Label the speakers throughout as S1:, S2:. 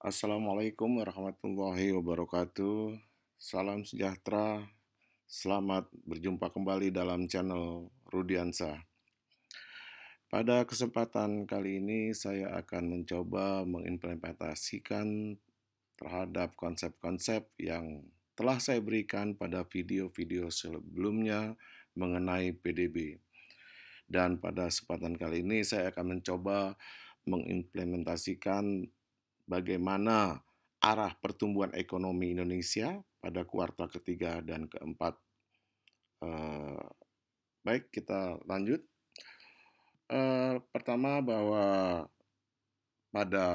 S1: Assalamualaikum warahmatullahi wabarakatuh. Salam sejahtera. Selamat berjumpa kembali dalam channel Rudiansa. Pada kesempatan kali ini saya akan mencoba mengimplementasikan terhadap konsep-konsep yang telah saya berikan pada video-video sebelumnya mengenai PDB. Dan pada kesempatan kali ini saya akan mencoba mengimplementasikan bagaimana arah pertumbuhan ekonomi Indonesia pada kuartal ketiga dan keempat. Eh, Baik, kita lanjut. Pertama bahwa pada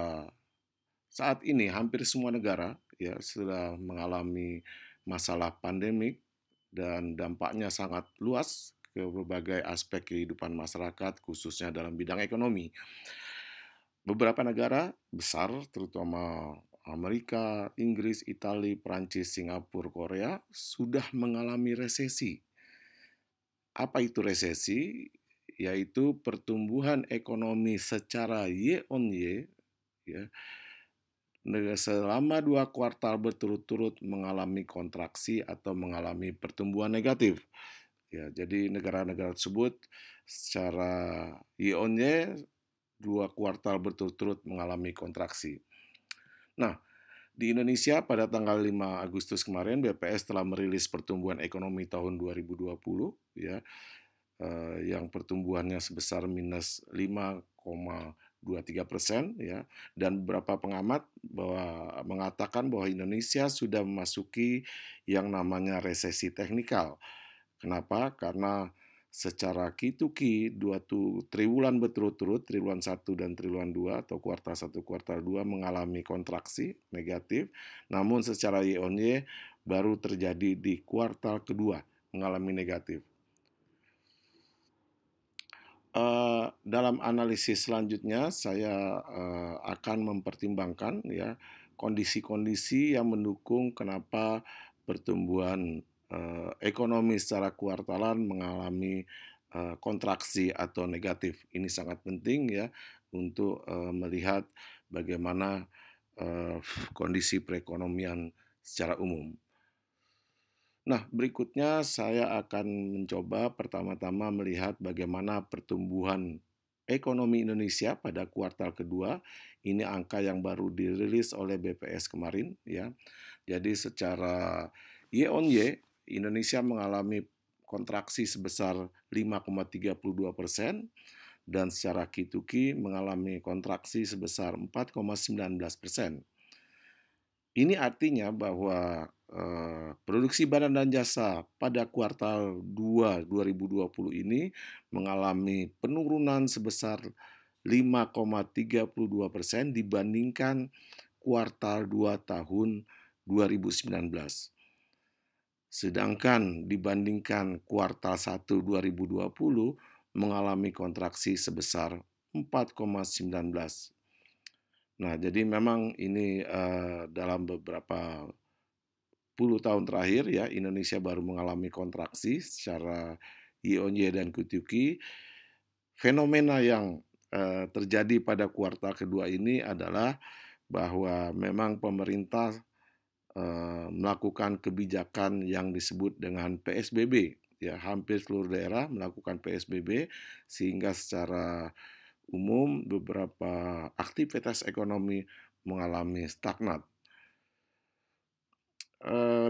S1: saat ini hampir semua negara ya sudah mengalami masalah pandemik dan dampaknya sangat luas ke berbagai aspek kehidupan masyarakat khususnya dalam bidang ekonomi. Beberapa negara besar, terutama Amerika, Inggris, Italia, Prancis, Singapura, Korea, sudah mengalami resesi. Apa itu resesi? Yaitu pertumbuhan ekonomi secara year on year, ya, selama 2 kuartal berturut-turut mengalami kontraksi atau mengalami pertumbuhan negatif. Ya, jadi negara-negara tersebut secara year on year 2 kuartal berturut-turut mengalami kontraksi. Nah, di Indonesia pada tanggal 5 Agustus kemarin BPS telah merilis pertumbuhan ekonomi tahun 2020 ya, yang pertumbuhannya sebesar minus 5,23% ya, dan beberapa pengamat mengatakan bahwa Indonesia sudah memasuki yang namanya resesi teknikal. Kenapa? Karena secara Q2Q, triwulan berturut-turut, triwulan 1 dan triwulan 2 atau kuartal 1, kuartal 2 mengalami kontraksi negatif, namun secara year on year baru terjadi di kuartal kedua mengalami negatif. Dalam analisis selanjutnya saya akan mempertimbangkan ya kondisi-kondisi yang mendukung kenapa pertumbuhan ekonomi secara kuartalan mengalami kontraksi atau negatif. Ini sangat penting ya untuk melihat bagaimana uh, kondisi perekonomian secara umum. Nah, berikutnya saya akan mencoba pertama-tama melihat bagaimana pertumbuhan ekonomi Indonesia pada kuartal kedua. Ini angka yang baru dirilis oleh BPS kemarin ya. Jadi secara year on year Indonesia mengalami kontraksi sebesar 5,32% dan secara Q2Q mengalami kontraksi sebesar 4,19%. Ini artinya bahwa produksi barang dan jasa pada kuartal 2 2020 ini mengalami penurunan sebesar 5,32% dibandingkan kuartal 2 tahun 2019. Sedangkan dibandingkan kuartal 1 2020 mengalami kontraksi sebesar 4,19. Nah, jadi memang ini dalam beberapa puluh tahun terakhir ya Indonesia baru mengalami kontraksi secara year on year dan Q2Q. Fenomena yang terjadi pada kuartal kedua ini adalah bahwa memang pemerintah melakukan kebijakan yang disebut dengan PSBB. Ya, hampir seluruh daerah melakukan PSBB sehingga secara umum beberapa aktivitas ekonomi mengalami stagnat.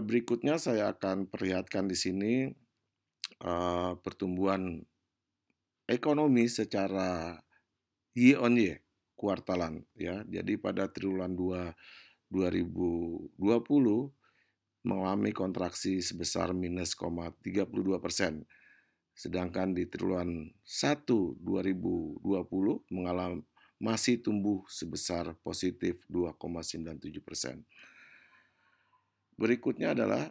S1: Berikutnya saya akan perlihatkan di sini pertumbuhan ekonomi secara year on year kuartalan ya. Jadi pada triwulan 2 2020 mengalami kontraksi sebesar minus 0,32%. Sedangkan di triwulan 1 2020 mengalami masih tumbuh sebesar positif 2,97%. Berikutnya adalah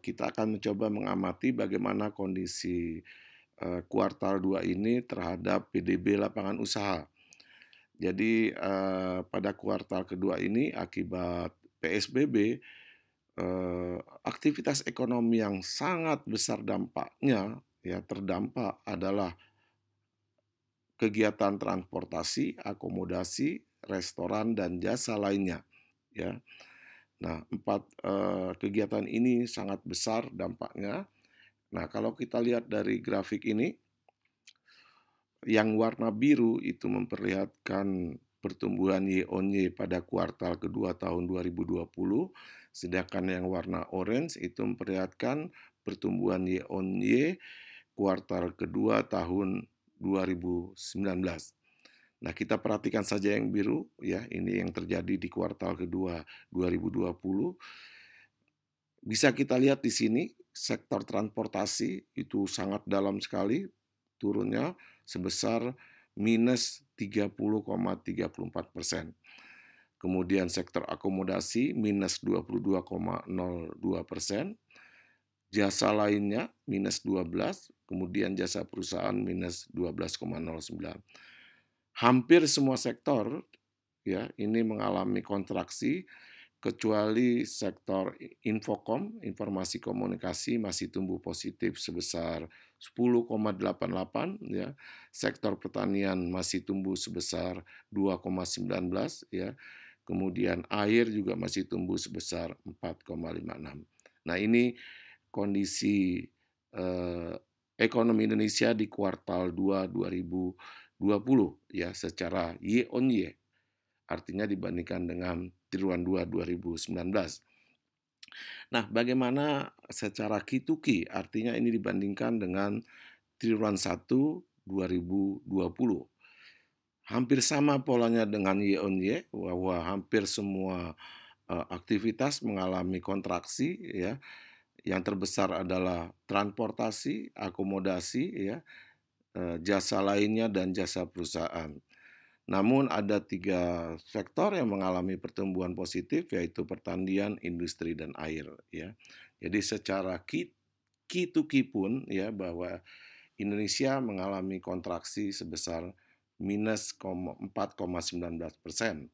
S1: kita akan mencoba mengamati bagaimana kondisi kuartal 2 ini terhadap PDB lapangan usaha. Jadi pada kuartal kedua ini akibat PSBB, aktivitas ekonomi yang sangat besar dampaknya ya terdampak adalah kegiatan transportasi, akomodasi, restoran, dan jasa lainnya, ya. Nah, 4 kegiatan ini sangat besar dampaknya. Nah, kalau kita lihat dari grafik ini, yang warna biru itu memperlihatkan pertumbuhan year on year pada kuartal kedua tahun 2020, sedangkan yang warna orange itu memperlihatkan pertumbuhan year on year kuartal kedua tahun 2019. Nah, kita perhatikan saja yang biru, ya, ini yang terjadi di kuartal kedua 2020. Bisa kita lihat di sini, sektor transportasi itu sangat dalam sekali turunnya sebesar minus 30,34%. Kemudian sektor akomodasi minus 22,02%, jasa lainnya minus 12, kemudian jasa perusahaan minus 12,09. Hampir semua sektor, ya, ini mengalami kontraksi kecuali sektor infokom, informasi komunikasi, masih tumbuh positif sebesar 10,88, ya. Sektor pertanian masih tumbuh sebesar 2,19, ya. Kemudian air juga masih tumbuh sebesar 4,56. Nah, ini kondisi eh, ekonomi Indonesia di kuartal 2 2020, ya, secara year on year. Artinya dibandingkan dengan triwulan 2 2019. Nah, bagaimana secara Q2Q? Artinya ini dibandingkan dengan triwulan 1 2020. Hampir sama polanya dengan year on year, bahwa hampir semua aktivitas mengalami kontraksi, ya. Yang terbesar adalah transportasi, akomodasi, ya, jasa lainnya, dan jasa perusahaan. Namun ada 3 sektor yang mengalami pertumbuhan positif, yaitu pertanian, industri, dan air, ya. Jadi secara Q2Q pun, ya, bahwa Indonesia mengalami kontraksi sebesar minus 4,19%.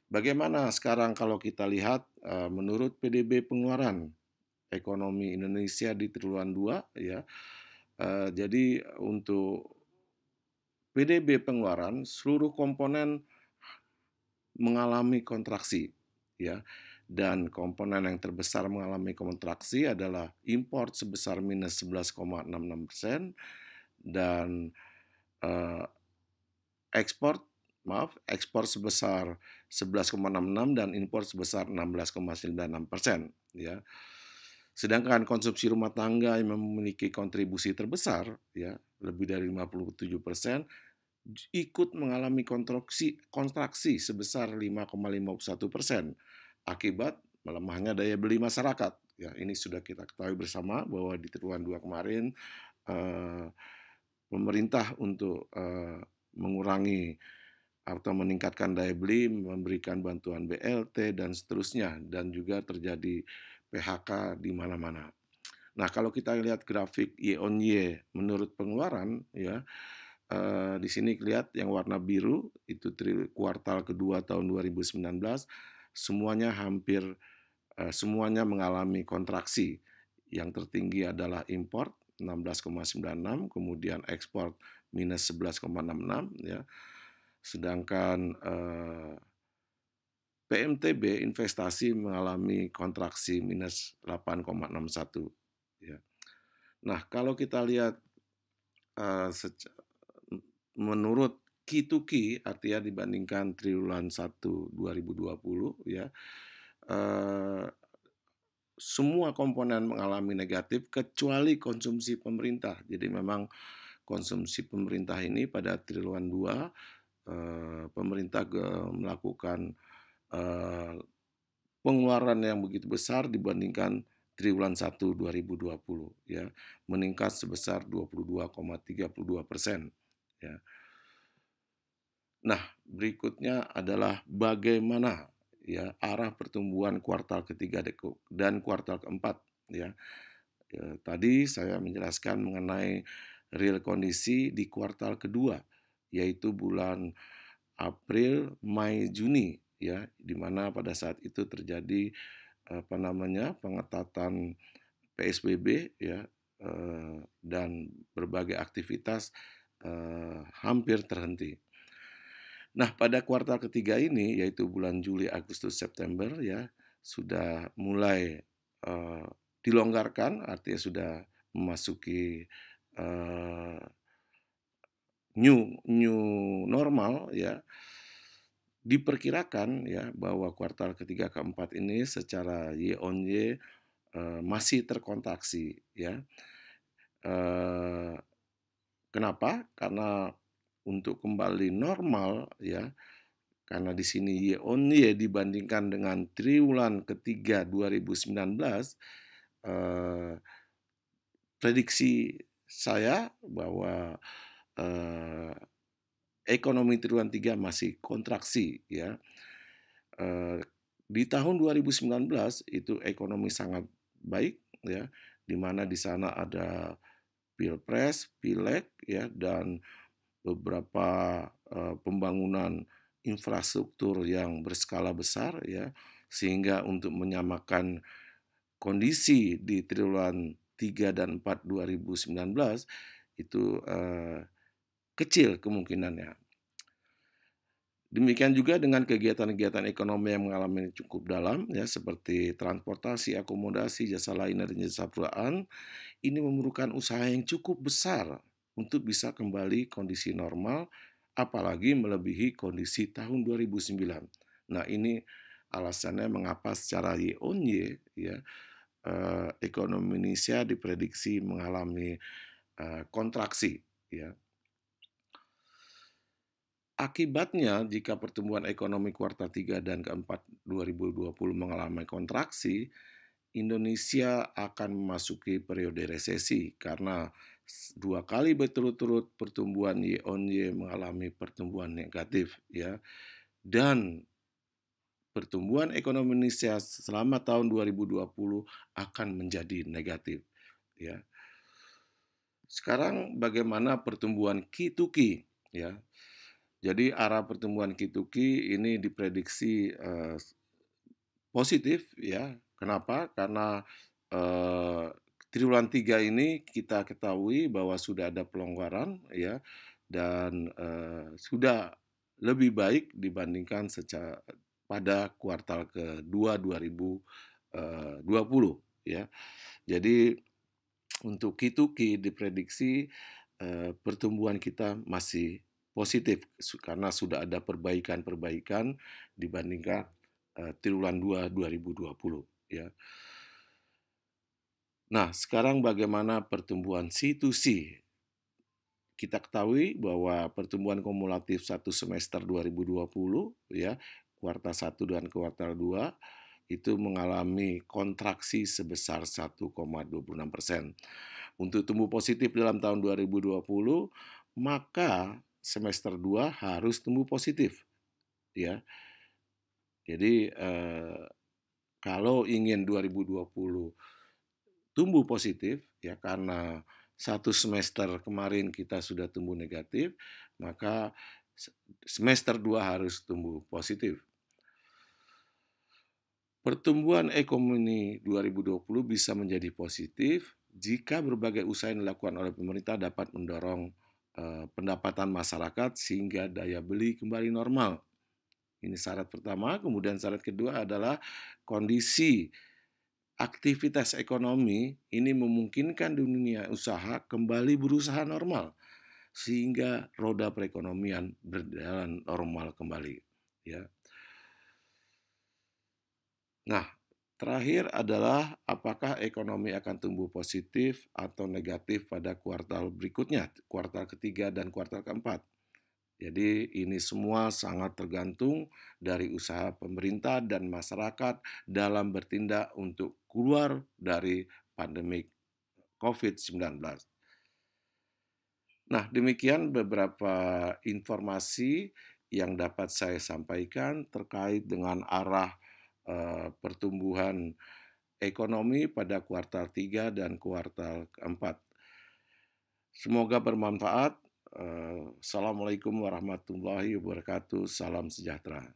S1: Bagaimana sekarang kalau kita lihat menurut PDB pengeluaran ekonomi Indonesia di triwulan 2, ya. Jadi untuk PDB pengeluaran seluruh komponen mengalami kontraksi, ya. Dan komponen yang terbesar mengalami kontraksi adalah import sebesar minus 11,66%, dan eh, ekspor sebesar 11,66, dan impor sebesar 16,96%, ya. Sedangkan konsumsi rumah tangga yang memiliki kontribusi terbesar, ya, lebih dari 57%, ikut mengalami kontraksi sebesar 5,51% akibat melemahnya daya beli masyarakat. Ya, ini sudah kita ketahui bersama bahwa di triwulan 2 kemarin eh, pemerintah untuk mengurangi atau meningkatkan daya beli, memberikan bantuan BLT dan seterusnya, dan juga terjadi PHK di mana-mana. Nah, kalau kita lihat grafik year on year menurut pengeluaran, ya, di sini lihat yang warna biru itu kuartal kedua tahun 2019, semuanya mengalami kontraksi. Yang tertinggi adalah import 16,96, kemudian ekspor minus 11,66, ya. Sedangkan PMTB investasi mengalami kontraksi minus 8,61, ya. Nah, kalau kita lihat menurut Q2Q, artinya dibandingkan triwulan 1 2020, ya, semua komponen mengalami negatif kecuali konsumsi pemerintah. Jadi memang konsumsi pemerintah ini pada triwulan 2 pemerintah melakukan pengeluaran yang begitu besar dibandingkan triwulan 1 2020, ya, meningkat sebesar 22,32%, ya. Nah, berikutnya adalah bagaimana, ya, arah pertumbuhan kuartal ketiga dan kuartal keempat, ya. Tadi saya menjelaskan mengenai real kondisi di kuartal kedua, yaitu bulan April, Mei, Juni, ya, di mana pada saat itu terjadi pengetatan PSBB, ya, dan berbagai aktivitas hampir terhenti. Nah, pada kuartal ketiga ini, yaitu bulan Juli, Agustus, September ya, sudah mulai, eee, dilonggarkan, artinya sudah memasuki, eee, new normal ya. Diperkirakan ya bahwa kuartal ketiga keempat ini secara year on year, masih terkontraksi ya. Eee, Kenapa? Karena untuk kembali normal ya, karena di sini year on year dibandingkan dengan triwulan ketiga 2019, eee, prediksi saya bahwa, eee, ekonomi triwulan 3 masih kontraksi ya. Eee, di tahun 2019 itu ekonomi sangat baik ya, di mana di sana ada pilpres, pileg ya, dan beberapa, pembangunan infrastruktur yang berskala besar ya, sehingga untuk menyamakan kondisi di triwulan 3 dan 4 2019 itu, kecil kemungkinannya. Demikian juga dengan kegiatan-kegiatan ekonomi yang mengalami cukup dalam ya, seperti transportasi, akomodasi, jasa layanan, dan jasa perusahaan. Ini memerlukan usaha yang cukup besar untuk bisa kembali kondisi normal, apalagi melebihi kondisi tahun 2009. Nah, ini alasannya mengapa secara year on year ya, ekonomi Indonesia diprediksi mengalami, kontraksi ya. Akibatnya, jika pertumbuhan ekonomi kuartal 3 dan keempat 2020 mengalami kontraksi, Indonesia akan memasuki periode resesi karena dua kali berturut-turut pertumbuhan year on year mengalami pertumbuhan negatif ya. Dan pertumbuhan ekonomi Indonesia selama tahun 2020 akan menjadi negatif ya. Sekarang bagaimana pertumbuhan Q2Q ya. Jadi arah pertumbuhan Q2Q ini diprediksi, positif ya. Kenapa? Karena, eee, triwulan 3 ini kita ketahui bahwa sudah ada pelonggaran ya, dan, sudah lebih baik dibandingkan pada kuartal kedua 2020 ya. Jadi untuk Q2Q diprediksi, pertumbuhan kita masih positif karena sudah ada perbaikan-perbaikan dibandingkan, triwulan 2 2020 ya. Nah, sekarang bagaimana pertumbuhan C2C? Kita ketahui bahwa pertumbuhan kumulatif satu semester 2020 ya, kuartal 1 dan kuartal 2 itu mengalami kontraksi sebesar 1,26%. Untuk tumbuh positif dalam tahun 2020, maka semester 2 harus tumbuh positif ya. Jadi, kalau ingin 2020 tumbuh positif ya, karena satu semester kemarin kita sudah tumbuh negatif, maka semester 2 harus tumbuh positif. Pertumbuhan ekonomi 2020 bisa menjadi positif jika berbagai usaha yang dilakukan oleh pemerintah dapat mendorong, pendapatan masyarakat sehingga daya beli kembali normal. Ini syarat pertama, kemudian syarat kedua adalah kondisi aktivitas ekonomi ini memungkinkan dunia usaha kembali berusaha normal, sehingga roda perekonomian berjalan normal kembali, ya. Nah, terakhir adalah apakah ekonomi akan tumbuh positif atau negatif pada kuartal berikutnya, kuartal ketiga dan kuartal keempat. Jadi ini semua sangat tergantung dari usaha pemerintah dan masyarakat dalam bertindak untuk keluar dari pandemi COVID-19. Nah, demikian beberapa informasi yang dapat saya sampaikan terkait dengan arah, pertumbuhan ekonomi pada kuartal 3 dan kuartal keempat. Semoga bermanfaat. Assalamualaikum warahmatullahi wabarakatuh. Salam sejahtera.